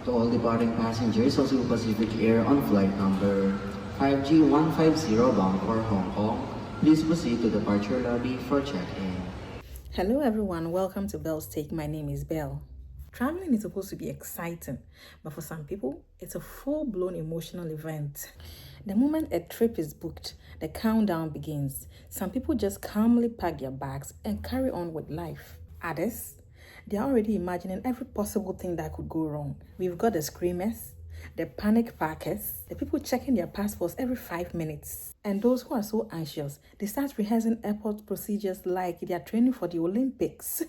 To all departing passengers of Cebu Pacific Air on flight number 5G150 bound for Hong Kong, please proceed to departure lobby for check-in. Hello everyone, welcome to Belle's Take. My name is Belle. Traveling is supposed to be exciting, but for some people, it's a full-blown emotional event. The moment a trip is booked, the countdown begins. Some people just calmly pack their bags and carry on with life. Others, they are already imagining every possible thing that could go wrong. We've got the screamers, the panic packers, the people checking their passports every 5 minutes. And those who are so anxious, they start rehearsing airport procedures like they are training for the Olympics.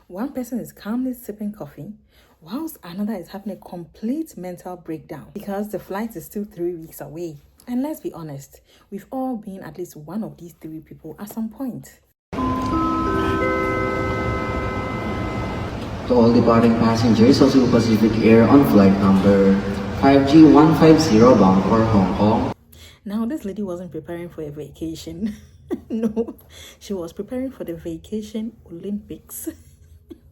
One person is calmly sipping coffee, whilst another is having a complete mental breakdown because the flight is still 3 weeks away. And let's be honest, we've all been at least one of these three people at some point. To all departing passengers of Cebu Pacific Air on flight number 5G150 bound for Hong Kong. Now, this lady wasn't preparing for a vacation. No, she was preparing for the vacation Olympics.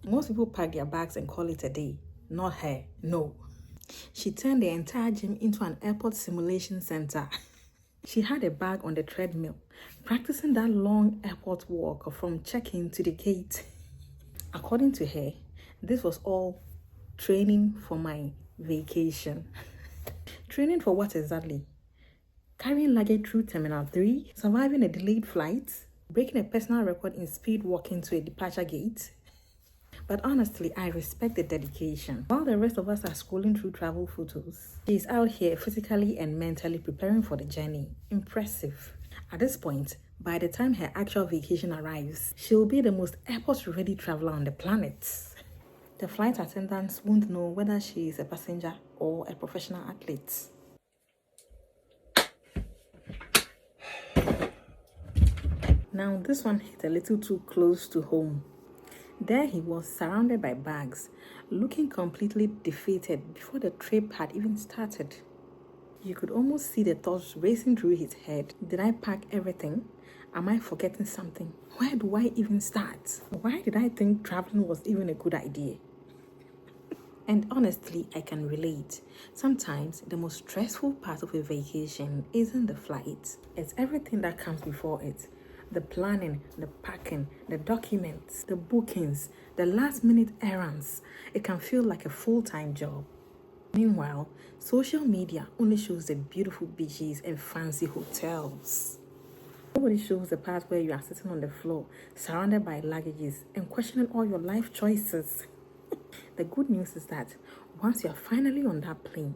Most people pack their bags and call it a day. Not her, no. She turned the entire gym into an airport simulation center. She had a bag on the treadmill, practicing that long airport walk from check-in to the gate. According to her, this was all training for my vacation. Training for what exactly? Carrying luggage through Terminal 3, surviving a delayed flight, breaking a personal record in speed walking to a departure gate. But honestly, I respect the dedication. While the rest of us are scrolling through travel photos, she is out here physically and mentally preparing for the journey. Impressive. At this point, by the time her actual vacation arrives, she will be the most airport-ready traveler on the planet. The flight attendants won't know whether she is a passenger or a professional athlete. Now, this one hit a little too close to home. There he was, surrounded by bags, looking completely defeated before the trip had even started. You could almost see the thoughts racing through his head. Did I pack everything? Am I forgetting something? Where do I even start? Why did I think traveling was even a good idea? And honestly, I can relate. Sometimes the most stressful part of a vacation isn't the flight, it's everything that comes before it. The planning, the packing, the documents, the bookings, the last minute errands. It can feel like a full-time job. Meanwhile, social media only shows the beautiful beaches and fancy hotels. Nobody shows the part where you are sitting on the floor, surrounded by luggages and questioning all your life choices. The good news is that once you're finally on that plane,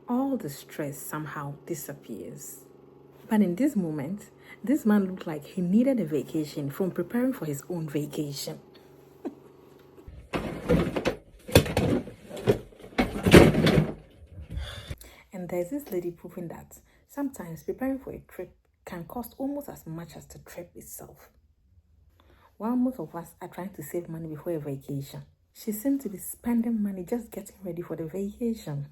all the stress somehow disappears. But in this moment, this man looked like he needed a vacation from preparing for his own vacation. And there's this lady proving that sometimes preparing for a trip can cost almost as much as the trip itself. While most of us are trying to save money before a vacation, she seemed to be spending money just getting ready for the vacation.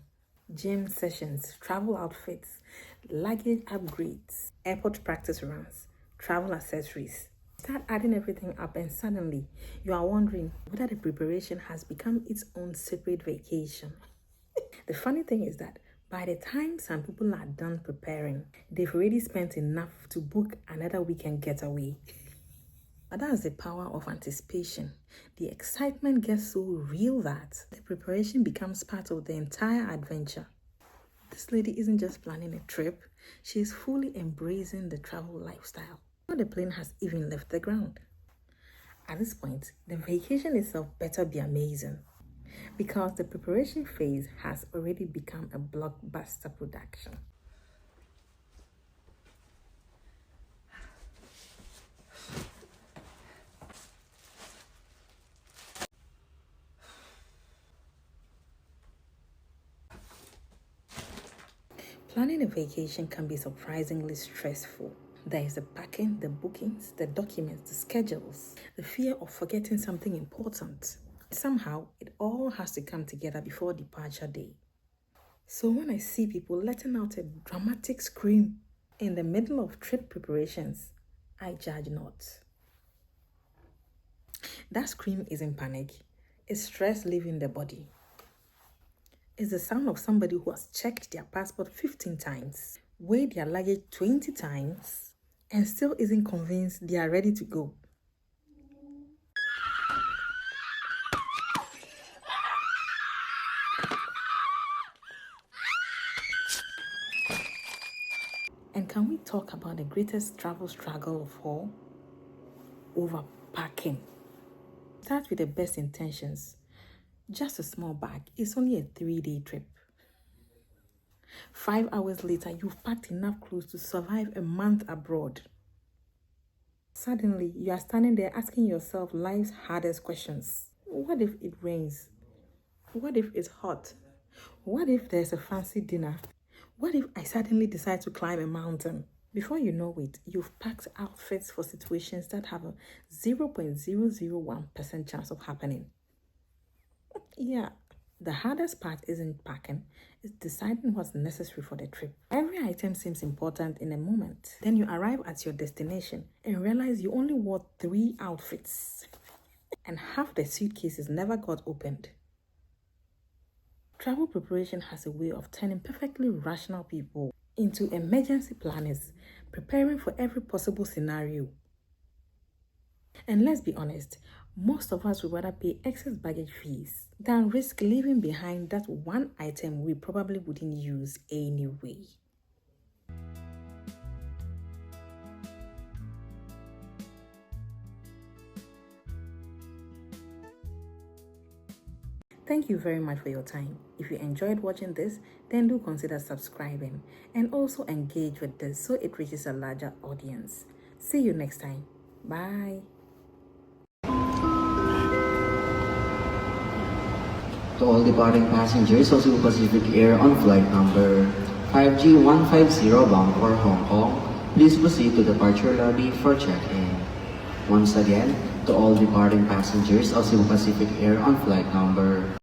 Gym sessions, travel outfits, luggage upgrades, airport practice runs, travel accessories. Start adding everything up and suddenly you are wondering whether the preparation has become its own separate vacation. The funny thing is that by the time some people are done preparing, they've already spent enough to book another weekend getaway. But that's the power of anticipation. The excitement gets so real that the preparation becomes part of the entire adventure. This lady isn't just planning a trip, she is fully embracing the travel lifestyle. Before the plane has even left the ground. At this point, the vacation itself better be amazing because the preparation phase has already become a blockbuster production. Planning a vacation can be surprisingly stressful. There is the packing, the bookings, the documents, the schedules, the fear of forgetting something important. Somehow, it all has to come together before departure day. So when I see people letting out a dramatic scream in the middle of trip preparations, I judge not. That scream isn't panic, it's stress leaving the body. is the sound of somebody who has checked their passport 15 times, weighed their luggage 20 times, and still isn't convinced they are ready to go. And can we talk about the greatest travel struggle of all? Overpacking. Start with the best intentions. Just a small bag. It's only a 3-day trip. 5 hours later, you've packed enough clothes to survive a month abroad. Suddenly, you are standing there asking yourself life's hardest questions. What if it rains? What if it's hot? What if there's a fancy dinner? What if I suddenly decide to climb a mountain? Before you know it, you've packed outfits for situations that have a 0.001% chance of happening. Yeah, the hardest part isn't packing, it's deciding what's necessary for the trip. Every item seems important in a moment. Then you arrive at your destination and realize you only wore 3 outfits and half the suitcases never got opened. Travel preparation has a way of turning perfectly rational people into emergency planners, preparing for every possible scenario. And let's be honest, most of us would rather pay excess baggage fees than risk leaving behind that one item we probably wouldn't use anyway. Thank you very much for your time. If you enjoyed watching this, then do consider subscribing and also engage with this so it reaches a larger audience. See you next time. Bye. To all departing passengers of Cebu Pacific Air on flight number 5G150 bound for Hong Kong, please proceed to departure lobby for check-in. Once again, to all departing passengers of Cebu Pacific Air on flight number